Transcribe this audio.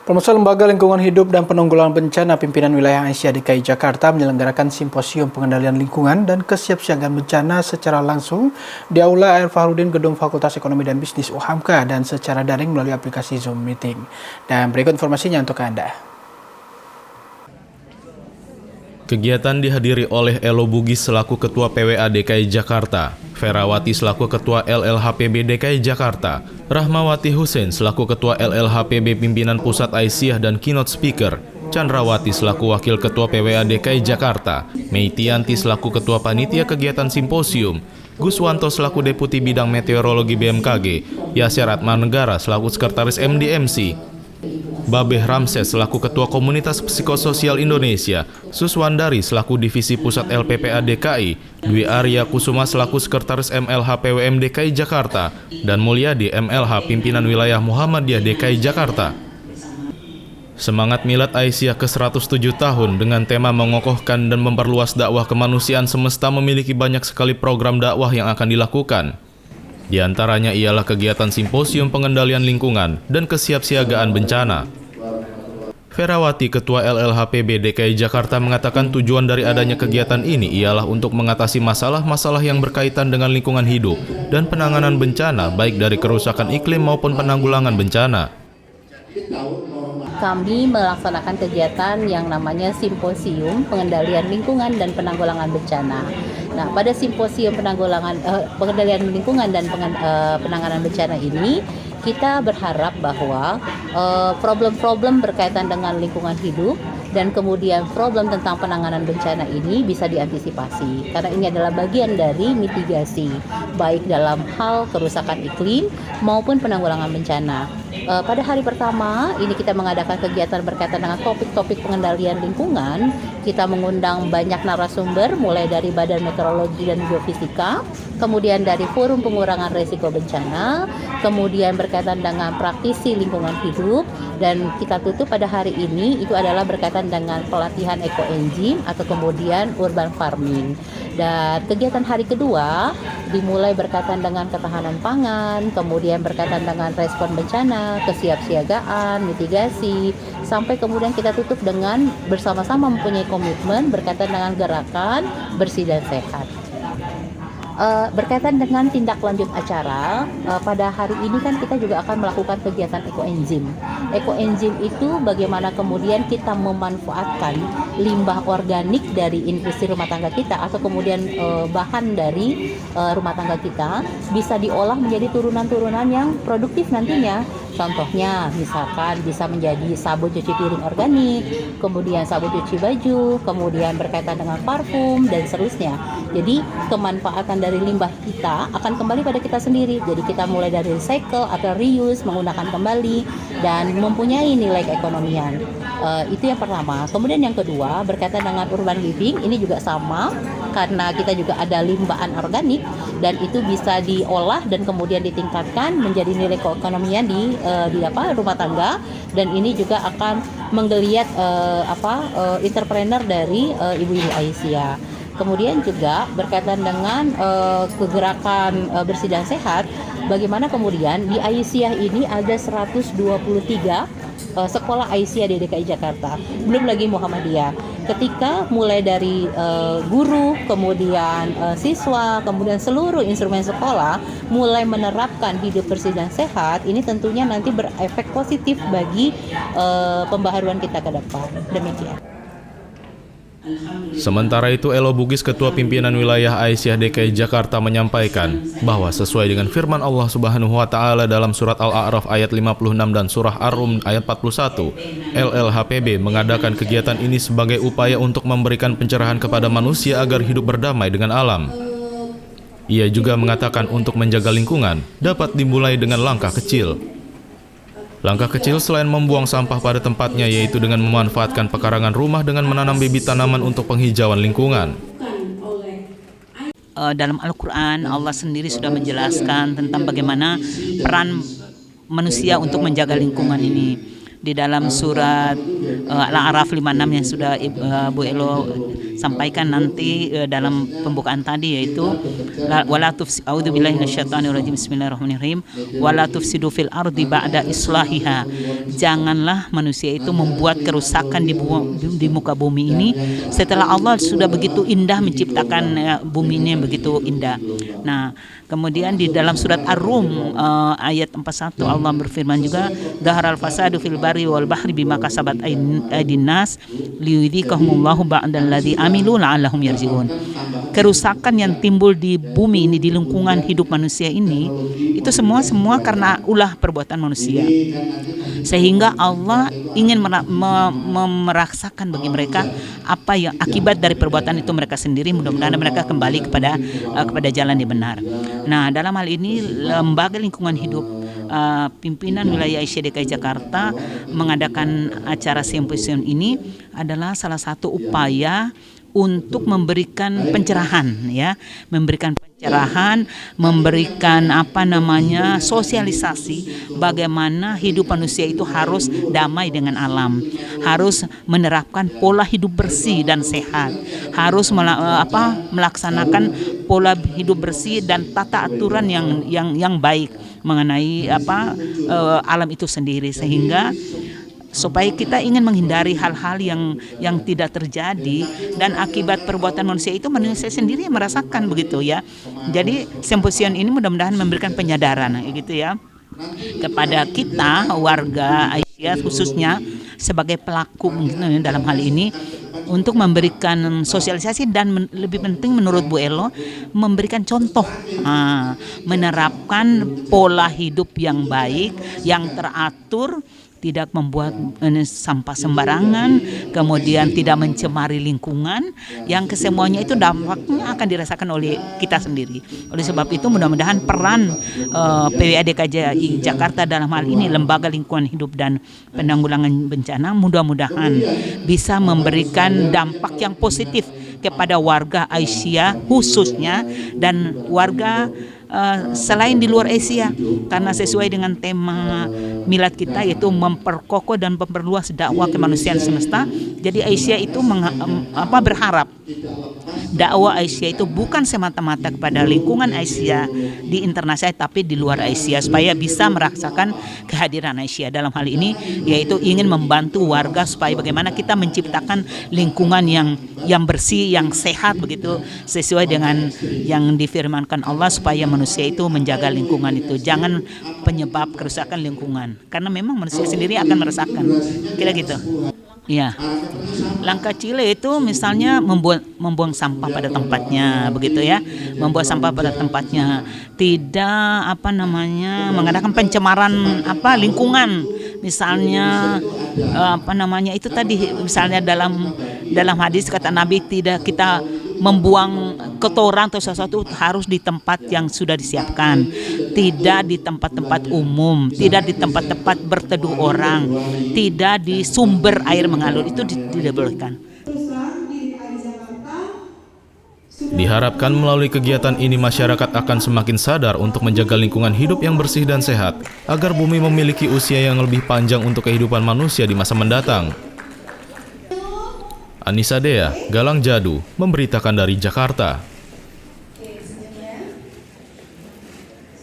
Pemirsa, Lembaga Lingkungan Hidup dan Penanggulangan Bencana Pimpinan Wilayah Aisyah DKI Jakarta menyelenggarakan simposium pengendalian lingkungan dan kesiapsiagaan bencana secara langsung di Aula Air Fahrudin Gedung Fakultas Ekonomi dan Bisnis UHAMKA dan secara daring melalui aplikasi Zoom Meeting. Dan berikut informasinya untuk Anda. Kegiatan dihadiri oleh Elo Bugis selaku Ketua PWA DKI Jakarta, Ferawati selaku Ketua LLHPB DKI Jakarta, Rahmawati Hussein selaku Ketua LLHPB Pimpinan Pusat Aisyah dan Keynote Speaker, Chandrawati selaku Wakil Ketua PWA DKI Jakarta, Meitianti selaku Ketua Panitia Kegiatan Simposium, Guswanto selaku Deputi Bidang Meteorologi BMKG, Yasir Atmanegara selaku Sekretaris MDMC, Babeh Ramses selaku Ketua Komunitas Psikososial Indonesia, Suswandari selaku Divisi Pusat LPPA DKI, Dwi Arya Kusuma selaku Sekretaris MLH PWM DKI Jakarta, dan Mulyadi MLH Pimpinan Wilayah Muhammadiyah DKI Jakarta. Semangat Milad Aisyah ke-107 tahun dengan tema mengokohkan dan memperluas dakwah kemanusiaan semesta memiliki banyak sekali program dakwah yang akan dilakukan. Di antaranya ialah kegiatan simposium pengendalian lingkungan dan kesiapsiagaan bencana. Ferawati, Ketua LLHPB DKI Jakarta mengatakan tujuan dari adanya kegiatan ini ialah untuk mengatasi masalah-masalah yang berkaitan dengan lingkungan hidup dan penanganan bencana baik dari kerusakan iklim maupun penanggulangan bencana. Kami melaksanakan kegiatan yang namanya Simposium Pengendalian Lingkungan dan Penanggulangan Bencana. Nah, pada Simposium Pengendalian Lingkungan dan Penanganan Bencana ini, kita berharap bahwa problem-problem berkaitan dengan lingkungan hidup dan kemudian problem tentang penanganan bencana ini bisa diantisipasi. Karena ini adalah bagian dari mitigasi, baik dalam hal kerusakan iklim maupun penanggulangan bencana. Pada hari pertama ini kita mengadakan kegiatan berkaitan dengan topik-topik pengendalian lingkungan. Kita mengundang banyak narasumber mulai dari Badan Meteorologi dan Geofisika, kemudian dari Forum Pengurangan Risiko Bencana, kemudian berkaitan dengan praktisi lingkungan hidup, dan kita tutup pada hari ini itu adalah berkaitan dengan pelatihan ekoenzim atau kemudian urban farming. Dan kegiatan hari kedua dimulai berkaitan dengan ketahanan pangan, kemudian berkaitan dengan respon bencana, kesiapsiagaan, mitigasi, sampai kemudian kita tutup dengan bersama-sama mempunyai komitmen berkaitan dengan gerakan bersih dan sehat. Berkaitan dengan tindak lanjut acara, pada hari ini kan kita juga akan melakukan kegiatan ekoenzim. Ekoenzim itu bagaimana kemudian kita memanfaatkan limbah organik dari industri rumah tangga kita atau kemudian bahan dari rumah tangga kita bisa diolah menjadi turunan-turunan yang produktif nantinya. Contohnya misalkan bisa menjadi sabun cuci piring organik, kemudian sabun cuci baju, kemudian berkaitan dengan parfum dan seterusnya. Jadi kemanfaatan dari limbah kita akan kembali pada kita sendiri. Jadi kita mulai dari recycle atau reuse, menggunakan kembali dan mempunyai nilai keekonomian. Itu yang pertama. Kemudian yang kedua berkaitan dengan urban living, ini juga sama karena kita juga ada limbah anorganik dan itu bisa diolah dan kemudian ditingkatkan menjadi nilai keekonomian di rumah tangga, dan ini juga akan menggeliat entrepreneur dari ibu-ibu Aisyah. Kemudian juga berkaitan dengan kegerakan bersih dan sehat, bagaimana kemudian di Aisyah ini ada 123 sekolah Aisyah di DKI Jakarta, belum lagi Muhammadiyah. Ketika mulai dari guru, kemudian siswa, kemudian seluruh instrumen sekolah mulai menerapkan hidup bersih dan sehat, ini tentunya nanti berefek positif bagi pembaharuan kita ke depan. Demikian. Sementara itu, Elo Bugis, Ketua Pimpinan Wilayah Aisyah DKI Jakarta menyampaikan bahwa sesuai dengan firman Allah Subhanahu wa Ta'ala dalam surat Al-A'raf ayat 56 dan surah Ar-Rum ayat 41, LLHPB mengadakan kegiatan ini sebagai upaya untuk memberikan pencerahan kepada manusia agar hidup berdamai dengan alam. Ia juga mengatakan untuk menjaga lingkungan dapat dimulai dengan langkah kecil. Langkah kecil selain membuang sampah pada tempatnya, yaitu dengan memanfaatkan pekarangan rumah dengan menanam bibit tanaman untuk penghijauan lingkungan. Dalam Al-Quran, Allah sendiri sudah menjelaskan tentang bagaimana peran manusia untuk menjaga lingkungan ini. di dalam surat Al-A'raf 56 yang sudah Bu Elo sampaikan nanti dalam pembukaan tadi, yaitu wala tufsidu a'udzubillahi minasyaitonirrajim bismillahirrahmanirrahim wala tufsidu fil ardi ba'da islahiha. Janganlah manusia itu membuat kerusakan di muka bumi ini setelah Allah sudah begitu indah menciptakan bumi ini yang begitu indah. Nah, kemudian di dalam surat Ar-Rum ayat 41 Allah berfirman juga, dhaharal fasadu fil barri wal bahri bima kasabat aydin nas liyudhikahumullahu ba'dal ladzi amilu la'allahum yarji'un. Kerusakan yang timbul di bumi ini, di lingkungan hidup manusia ini, itu semua karena ulah perbuatan manusia. Sehingga Allah ingin merasakan bagi mereka apa yang akibat dari perbuatan itu mereka sendiri. Mudah-mudahan mereka kembali kepada jalan yang benar. Nah, dalam hal ini Lembaga Lingkungan Hidup pimpinan wilayah Aisyah DKI Jakarta mengadakan acara simposium ini adalah salah satu upaya untuk memberikan pencerahan, memberikan sosialisasi bagaimana hidup manusia itu harus damai dengan alam, harus menerapkan pola hidup bersih dan sehat, harus melaksanakan pola hidup bersih dan tata aturan yang baik mengenai alam itu sendiri, sehingga supaya kita ingin menghindari hal-hal yang tidak terjadi dan akibat perbuatan manusia itu manusia sendiri yang merasakan, begitu ya. Jadi simposium ini mudah-mudahan memberikan penyadaran gitu ya kepada kita warga Aisyah khususnya sebagai pelaku dalam hal ini, untuk memberikan sosialisasi dan lebih penting menurut Bu Elo memberikan contoh, menerapkan pola hidup yang baik, yang teratur, tidak membuat sampah sembarangan, kemudian tidak mencemari lingkungan, yang kesemuanya itu dampaknya akan dirasakan oleh kita sendiri. Oleh sebab itu mudah-mudahan peran PWA DKI Jakarta dalam hal ini, Lembaga Lingkungan Hidup dan Penanggulangan Bencana, mudah-mudahan bisa memberikan dampak yang positif kepada warga Aisyah khususnya dan warga selain di luar Asia, karena sesuai dengan tema milad kita yaitu memperkokoh dan memperluas dakwah kemanusiaan semesta. Jadi Aisyah itu berharap dakwah Aisyah itu bukan semata-mata kepada lingkungan Aisyah di internasional, tapi di luar Aisyah, supaya bisa merasakan kehadiran Aisyah dalam hal ini, yaitu ingin membantu warga supaya bagaimana kita menciptakan lingkungan yang bersih, yang sehat, begitu sesuai dengan yang difirmankan Allah, supaya manusia itu menjaga lingkungan itu, jangan penyebab kerusakan lingkungan, karena memang manusia sendiri akan merasakan, kira gitu. Ya, langkah Chile itu misalnya membuang sampah pada tempatnya, begitu ya, membuang sampah pada tempatnya, tidak mengadakan pencemaran lingkungan, misalnya itu tadi, misalnya dalam hadis kata Nabi, tidak kita membuang kotoran atau sesuatu harus di tempat yang sudah disiapkan, tidak di tempat-tempat umum, tidak di tempat-tempat berteduh orang, tidak di sumber air mengalir, itu tidak bolehkan. Diharapkan melalui kegiatan ini masyarakat akan semakin sadar untuk menjaga lingkungan hidup yang bersih dan sehat, agar bumi memiliki usia yang lebih panjang untuk kehidupan manusia di masa mendatang. Anissa Dea, Galang Jadu, memberitakan dari Jakarta.